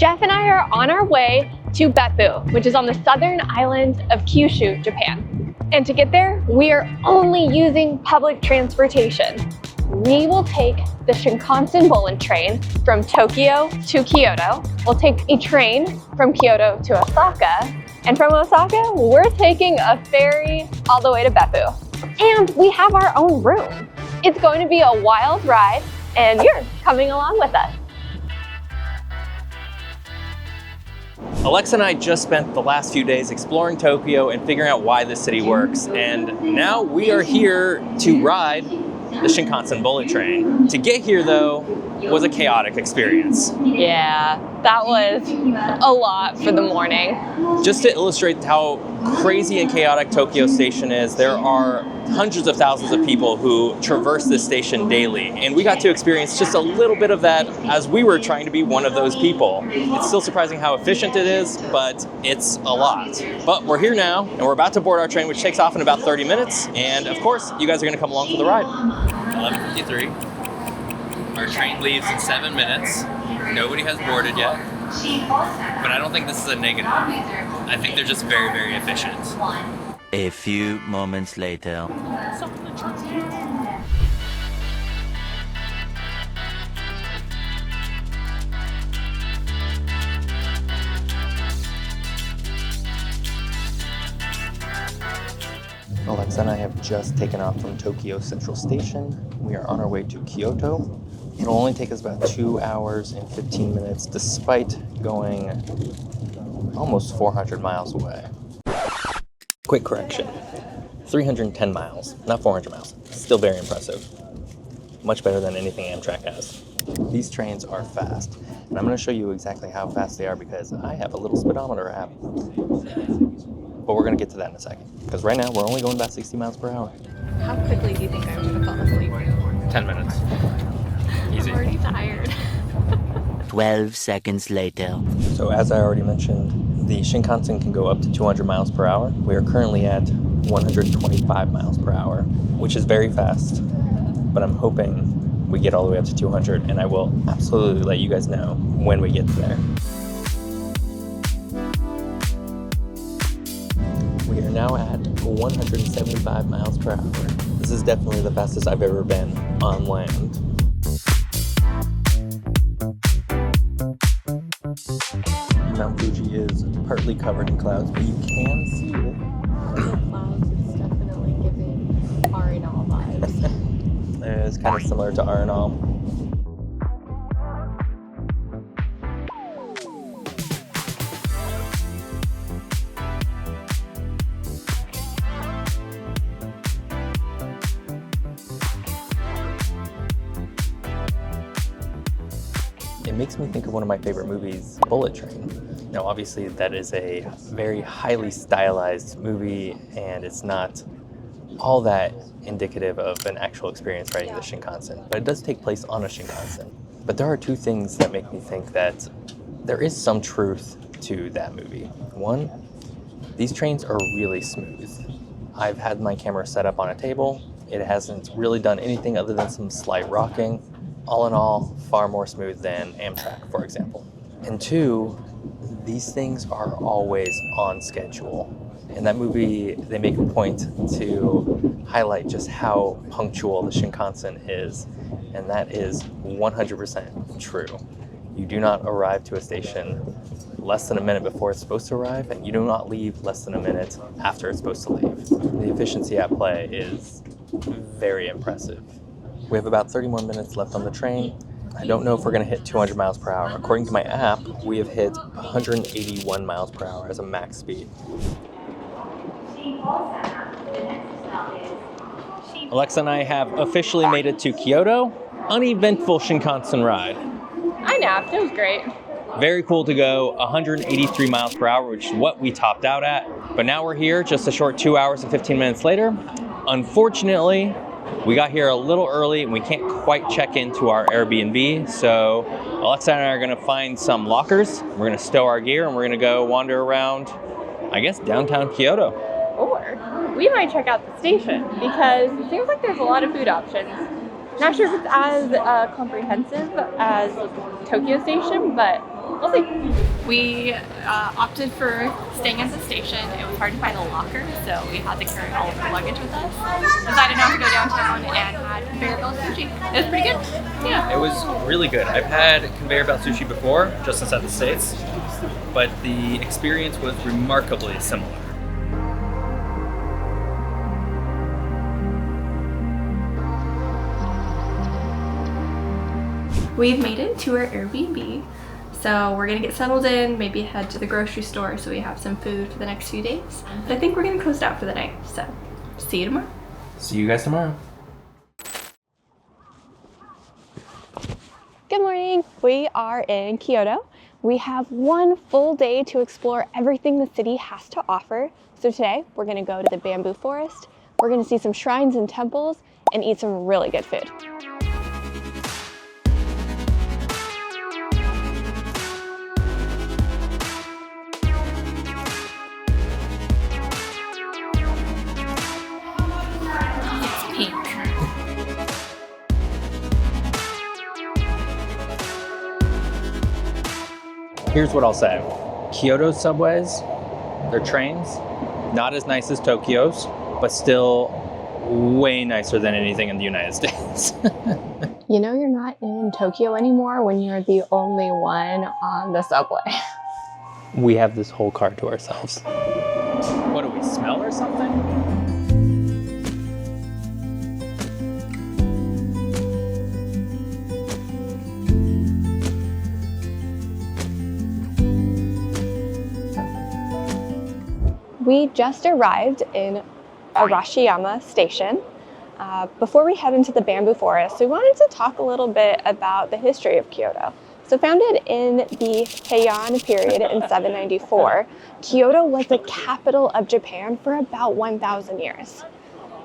Geoff and I are on our way to Beppu, which is on the southern island of Kyushu, Japan. And to get there, we are only using public transportation. We will take the Shinkansen bullet train from Tokyo to Kyoto. We'll take a train from Kyoto to Osaka. And from Osaka, we're taking a ferry all the way to Beppu. And we have our own room. It's going to be a wild ride, and you're coming along with us. Alexa and I just spent the last few days exploring Tokyo and figuring out why this city works. And now we are here to ride the Shinkansen bullet train. To get here, though, was a chaotic experience. Yeah, that was a lot for the morning. Just to illustrate how crazy and chaotic Tokyo Station is, there are hundreds of thousands of people who traverse this station daily. And we got to experience just a little bit of that as we were trying to be one of those people. It's still surprising how efficient it is, but it's a lot. But we're here now, and we're about to board our train, which takes off in about 30 minutes. And of course, you guys are gonna come along for the ride. 11:53. Our train leaves in 7 minutes. Nobody has boarded yet. But I don't think this is a negative. I think they're just very, very efficient. A few moments later. Alexa and I have just taken off from Tokyo Central Station. We are on our way to Kyoto. It'll only take us about 2 hours and 15 minutes, despite going almost 400 miles away. Quick correction, 310 miles, not 400 miles. Still very impressive. Much better than anything Amtrak has. These trains are fast, and I'm going to show you exactly how fast they are because I have a little speedometer app. But we're going to get to that in a second, because right now we're only going about 60 miles per hour. How quickly do you think I'm going to fall asleep? 10 minutes. Easy. I'm already tired. 12 seconds later. So as I already mentioned, the Shinkansen can go up to 200 miles per hour. We are currently at 125 miles per hour, which is very fast, but I'm hoping we get all the way up to 200, and I will absolutely let you guys know when we get there. We are now at 175 miles per hour. This is definitely the fastest I've ever been on land. Mount Fuji is partly covered in clouds, but you can see it. Clouds is definitely giving Arenal vibes. It's kind of similar to Arenal. It makes me think of one of my favorite movies, Bullet Train. Now, obviously, that is a very highly stylized movie, and it's not all that indicative of an actual experience riding the Shinkansen, but it does take place on a Shinkansen. But there are two things that make me think that there is some truth to that movie. One, these trains are really smooth. I've had my camera set up on a table. It hasn't really done anything other than some slight rocking. All in all, far more smooth than Amtrak, for example. And two, these things are always on schedule. In that movie, they make a point to highlight just how punctual the Shinkansen is, and that is 100% true. You do not arrive to a station less than a minute before it's supposed to arrive, and you do not leave less than a minute after it's supposed to leave. The efficiency at play is very impressive. We have about 30 more minutes left on the train. I don't know if we're going to hit 200 miles per hour. According to my app, we have hit 181 miles per hour as a max speed. Alexa and I have officially made it to Kyoto. Uneventful Shinkansen ride. I napped, it was great. Very cool to go 183 miles per hour, which is what we topped out at. But now we're here just a short 2 hours and 15 minutes later. Unfortunately, we got here a little early and we can't quite check into our Airbnb. So Alexa and I are gonna find some lockers. We're gonna stow our gear and we're gonna go wander around, I guess, downtown Kyoto. Or we might check out the station because it seems like there's a lot of food options. Not sure if it's as comprehensive as Tokyo Station, but we'll see. We opted for staying at the station. It was hard to find a locker, so we had to carry all of our luggage with us. Decided not to go downtown and had conveyor belt sushi. It was pretty good. Yeah. It was really good. I've had conveyor belt sushi before, just inside the States, but the experience was remarkably similar. We've made it to our Airbnb, so we're gonna get settled in, maybe head to the grocery store so we have some food for the next few days. But I think we're gonna close it out for the night, so see you tomorrow. See you guys tomorrow. Good morning. We are in Kyoto. We have one full day to explore everything the city has to offer. So today we're gonna go to the bamboo forest, we're gonna see some shrines and temples, and eat some really good food. Here's what I'll say. Kyoto's subways, their trains, not as nice as Tokyo's, but still way nicer than anything in the United States. You know you're not in Tokyo anymore when you're the only one on the subway. We have this whole car to ourselves. What do we smell or something? We just arrived in Arashiyama Station. Before we head into the bamboo forest, we wanted to talk a little bit about the history of Kyoto. So founded in the Heian period in 794, Kyoto was the capital of Japan for about 1,000 years.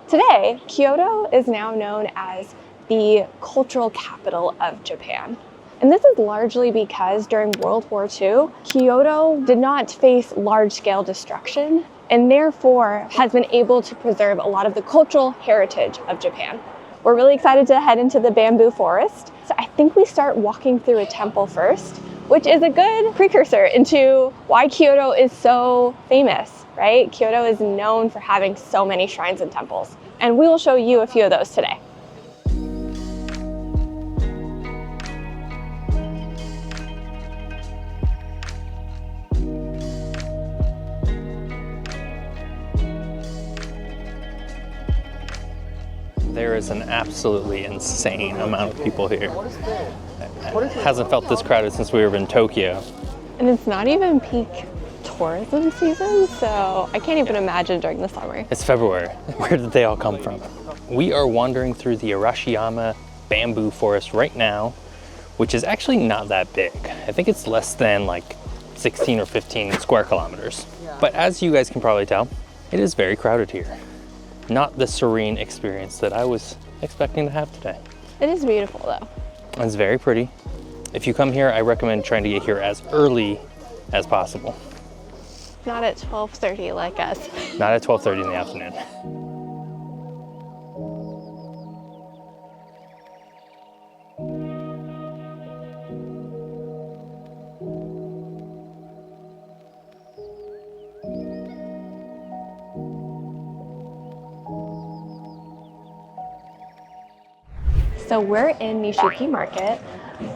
Today, Kyoto is now known as the cultural capital of Japan. And this is largely because during World War II, Kyoto did not face large-scale destruction and therefore has been able to preserve a lot of the cultural heritage of Japan. We're really excited to head into the bamboo forest. So I think we start walking through a temple first, which is a good precursor into why Kyoto is so famous, right? Kyoto is known for having so many shrines and temples. And we will show you a few of those today. There is an absolutely insane amount of people here. It hasn't felt this crowded since we were in Tokyo. And it's not even peak tourism season, so I can't even imagine during the summer. It's February. Where did they all come from? We are wandering through the Arashiyama bamboo forest right now, which is actually not that big. I think it's less than like 16 or 15 square kilometers. But as you guys can probably tell, it is very crowded here. Not the serene experience that I was expecting to have today. It is beautiful though. It's very pretty. If you come here, I recommend trying to get here as early as possible. Not at 12:30 like us. Not at 12:30 in the afternoon. So we're in Nishiki Market.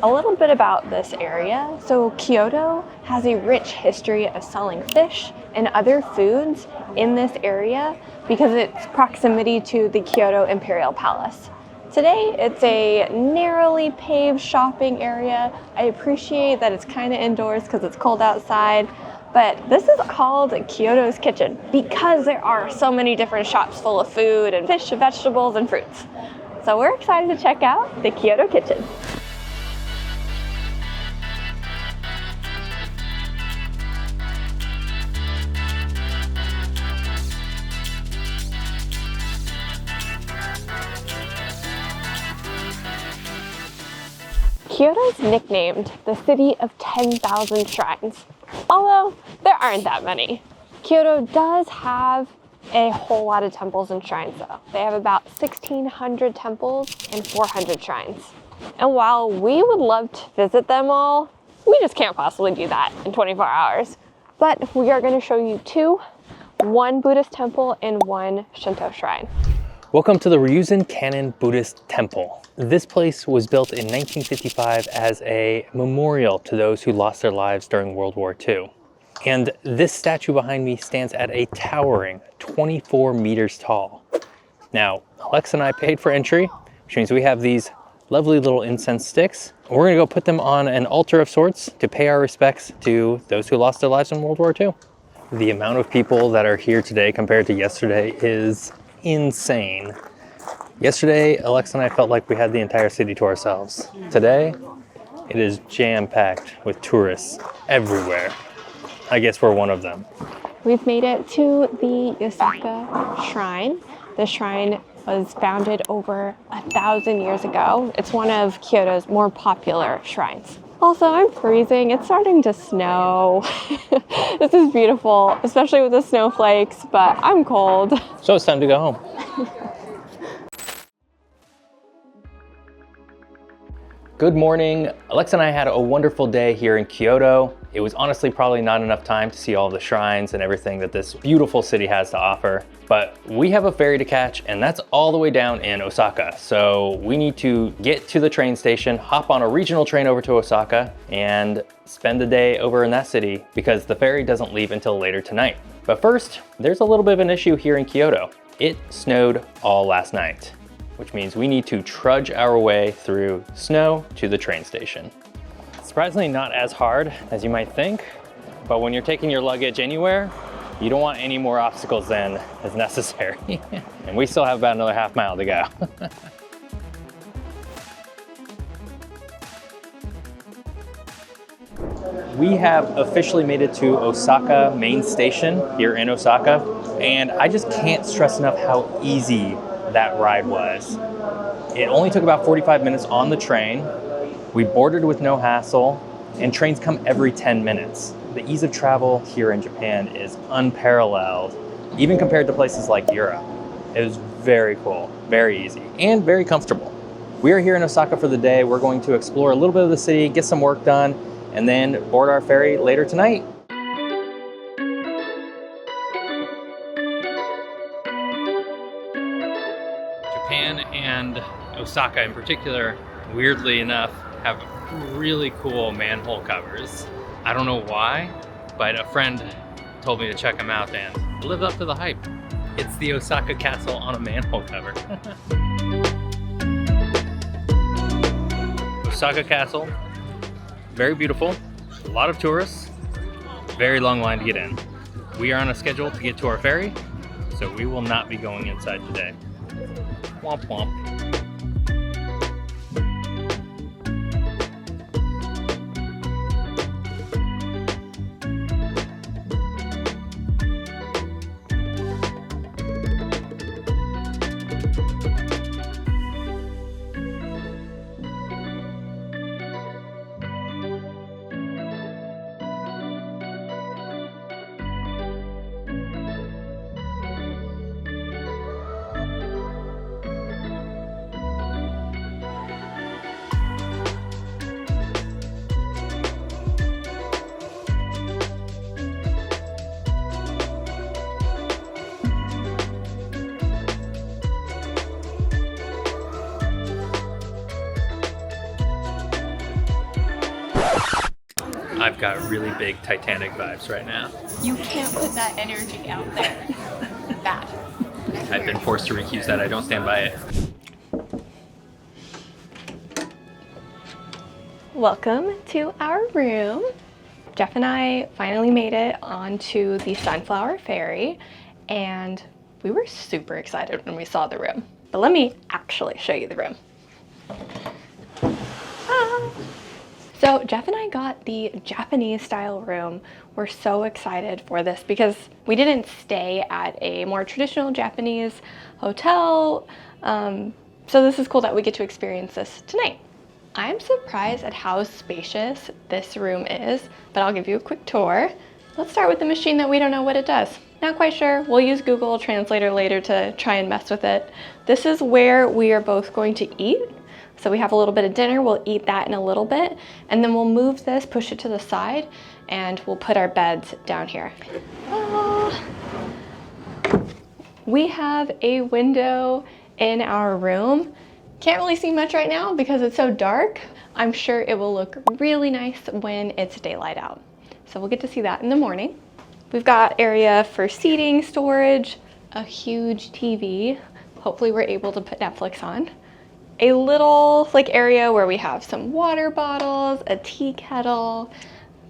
A little bit about this area. So Kyoto has a rich history of selling fish and other foods in this area because of its proximity to the Kyoto Imperial Palace. Today, it's a narrowly paved shopping area. I appreciate that it's kind of indoors because it's cold outside, but this is called Kyoto's Kitchen because there are so many different shops full of food and fish, vegetables, and fruits. So we're excited to check out the Kyoto Kitchen. Kyoto's nicknamed the city of 10,000 shrines, although there aren't that many. Kyoto does have a whole lot of temples and shrines though. They have about 1,600 temples and 400 shrines. And while we would love to visit them all, we just can't possibly do that in 24 hours. But we are going to show you two, one Buddhist temple and one Shinto shrine. Welcome to the Ryuzen Kannon Buddhist Temple. This place was built in 1955 as a memorial to those who lost their lives during World War II. And this statue behind me stands at a towering 24 meters tall. Now, Alexa and I paid for entry, which means we have these lovely little incense sticks. We're gonna go put them on an altar of sorts to pay our respects to those who lost their lives in World War II. The amount of people that are here today compared to yesterday is insane. Yesterday, Alexa and I felt like we had the entire city to ourselves. Today, it is jam-packed with tourists everywhere. I guess we're one of them. We've made it to the Osaka shrine. The shrine was founded over 1,000 years ago. It's one of Kyoto's more popular shrines. Also, I'm freezing. It's starting to snow. This is beautiful, especially with the snowflakes, but I'm cold. So it's time to go home. Good morning. Alexa and I had a wonderful day here in Kyoto. It was honestly probably not enough time to see all the shrines and everything that this beautiful city has to offer, but we have a ferry to catch and that's all the way down in Osaka. So we need to get to the train station, hop on a regional train over to Osaka and spend the day over in that city because the ferry doesn't leave until later tonight. But first, there's a little bit of an issue here in Kyoto. It snowed all last night, which means we need to trudge our way through snow to the train station. Surprisingly not as hard as you might think, but when you're taking your luggage anywhere, you don't want any more obstacles than is necessary. And we still have about another half mile to go. We have officially made it to Osaka main station here in Osaka, and I just can't stress enough how easy that ride was. It only took about 45 minutes on the train. We boarded with no hassle, and trains come every 10 minutes. The ease of travel here in Japan is unparalleled, even compared to places like Europe. It was very cool, very easy, and very comfortable. We are here in Osaka for the day. We're going to explore a little bit of the city, get some work done, and then board our ferry later tonight. Japan and Osaka in particular, weirdly enough, have really cool manhole covers. I don't know why, but a friend told me to check them out and live up to the hype. It's the Osaka Castle on a manhole cover. Osaka Castle, very beautiful, a lot of tourists, very long line to get in. We are on a schedule to get to our ferry, so we will not be going inside today. Womp womp. I've got really big Titanic vibes right now. You can't put that energy out there. Bad. I've been forced to recuse that. I don't stand by it. Welcome to our room. Geoff and I finally made it onto the Sunflower Ferry, and we were super excited when we saw the room. But let me actually show you the room. So Geoff and I got the Japanese style room. We're so excited for this because we didn't stay at a more traditional Japanese hotel. So this is cool that we get to experience this tonight. I'm surprised at how spacious this room is, but I'll give you a quick tour. Let's start with the machine that we don't know what it does. Not quite sure. We'll use Google Translator later to try and mess with it. This is where we are both going to eat. So we have a little bit of dinner, we'll eat that in a little bit, and then we'll move this, push it to the side, and we'll put our beds down here. We have a window in our room. Can't really see much right now because it's so dark. I'm sure it will look really nice when it's daylight out. So we'll get to see that in the morning. We've got area for seating, storage, a huge TV. Hopefully we're able to put Netflix on. A little area where we have some water bottles, a tea kettle,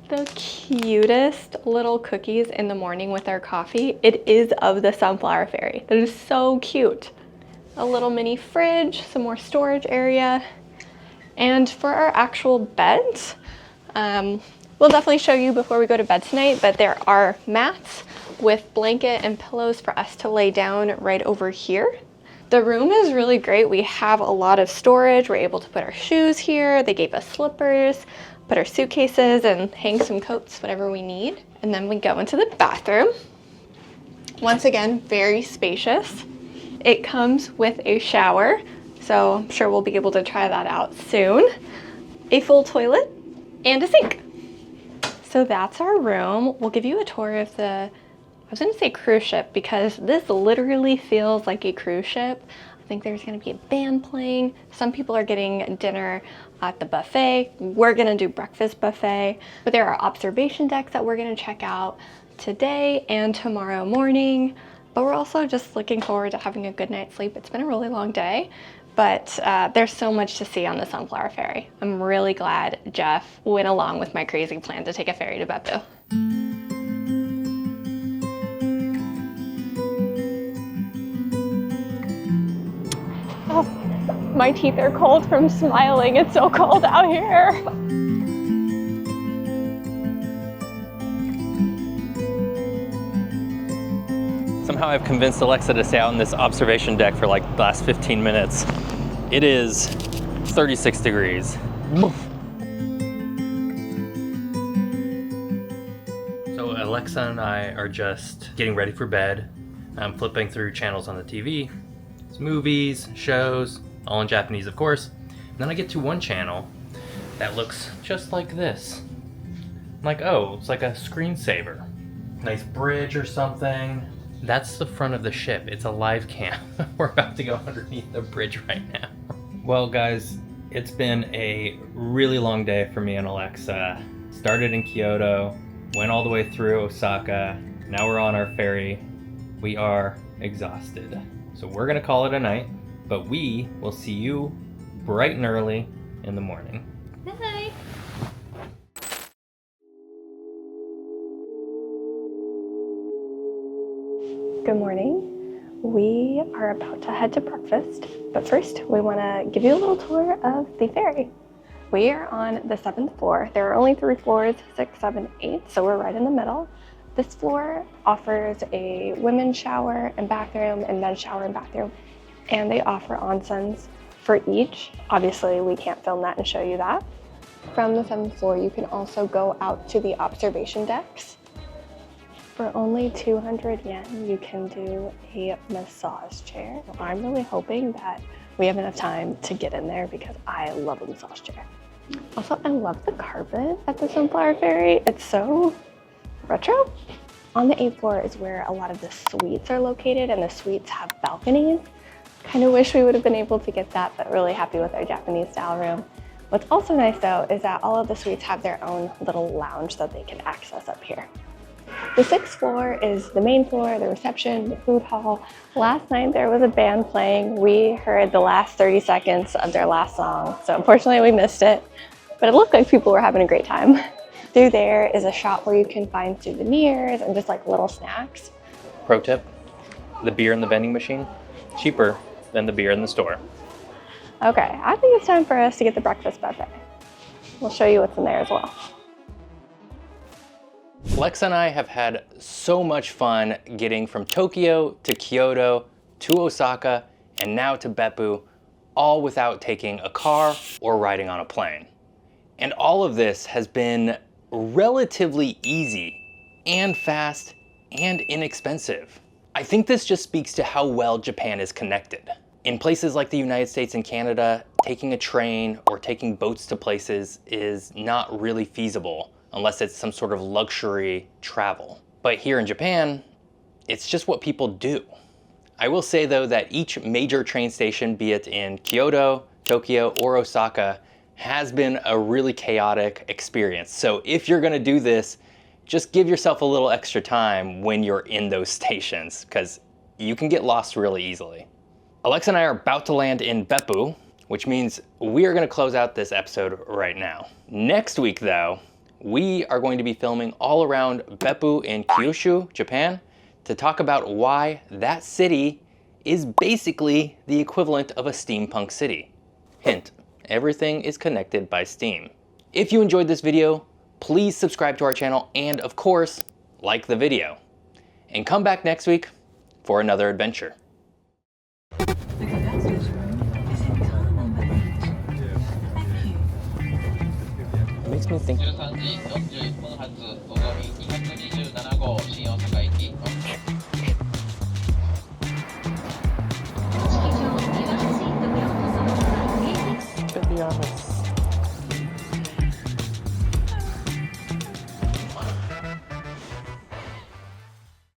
the cutest little cookies in the morning with our coffee. It is of the Sunflower Ferry. That is so cute. A little mini fridge, some more storage area. And for our actual beds, we'll definitely show you before we go to bed tonight, but there are mats with blanket and pillows for us to lay down right over here. The room is really great. We have a lot of storage. We're able to put our shoes here. They gave us slippers, put our suitcases and hang some coats, whatever we need. And then we go into the bathroom. Once again, very spacious. It comes with a shower, so I'm sure we'll be able to try that out soon. A full toilet and a sink. So that's our room. We'll give you a tour of the, I was gonna say cruise ship because this literally feels like a cruise ship. I think there's gonna be a band playing. Some people are getting dinner at the buffet. We're gonna do breakfast buffet, but there are observation decks that we're gonna check out today and tomorrow morning. But we're also just looking forward to having a good night's sleep. It's been a really long day, but there's so much to see on the Sunflower Ferry. I'm really glad Geoff went along with my crazy plan to take a ferry to Beppu. Oh, my teeth are cold from smiling. It's so cold out here. Somehow I've convinced Alexa to stay out on this observation deck for like the last 15 minutes. It is 36 degrees. So Alexa and I are just getting ready for bed. I'm flipping through channels on the TV. It's movies, shows, all in Japanese of course. And then I get to one channel that looks just like this. I'm like, oh, it's like a screensaver. Nice bridge or something. That's the front of the ship. It's a live cam. We're about to go underneath the bridge right now. Well, guys, it's been a really long day for me and Alexa. Started in Kyoto, went all the way through Osaka. Now we're on our ferry. We are exhausted. So we're gonna call it a night, but we will see you bright and early in the morning. Bye. Good morning. We are about to head to breakfast, but first we want to give you a little tour of the ferry. We are on the 7th floor. There are only 3 floors, 6, 7, 8, so we're right in the middle. This floor offers a women's shower and bathroom and men's shower and bathroom, and they offer onsens for each. Obviously, we can't film that and show you that. From the 7th floor, you can also go out to the observation decks. For only 200 yen, you can do a massage chair. I'm really hoping that we have enough time to get in there because I love a massage chair. Also, I love the carpet at the Sunflower Ferry. It's so retro. On the 8th floor is where a lot of the suites are located, and the suites have balconies. Kind of wish we would have been able to get that, but really happy with our Japanese style room. What's also nice though is that all of the suites have their own little lounge that they can access up here. The 6th floor is the main floor, the reception, the food hall. Last night there was a band playing. We heard the last 30 seconds of their last song, so unfortunately we missed it, but it looked like people were having a great time. Through there is a shop where you can find souvenirs and just like little snacks. Pro tip, the beer in the vending machine, cheaper than the beer in the store. Okay, I think it's time for us to get the breakfast buffet. We'll show you what's in there as well. Alexa and I have had so much fun getting from Tokyo to Kyoto to Osaka and now to Beppu, all without taking a car or riding on a plane. And all of this has been relatively easy and fast and inexpensive. I think this just speaks to how well Japan is connected. In places like the United States and Canada, taking a train or taking boats to places is not really feasible unless it's some sort of luxury travel. But here in Japan, it's just what people do. I will say though that each major train station, be it in Kyoto, Tokyo, or Osaka, has been a really chaotic experience. So if you're gonna do this, just give yourself a little extra time when you're in those stations, because you can get lost really easily. Alexa and I are about to land in Beppu, which means we are gonna close out this episode right now. Next week though, we are going to be filming all around Beppu in Kyushu, Japan, to talk about why that city is basically the equivalent of a steampunk city. Hint, everything is connected by steam. If you enjoyed this video, please subscribe to our channel and of course, like the video. And come back next week for another adventure. It makes me think.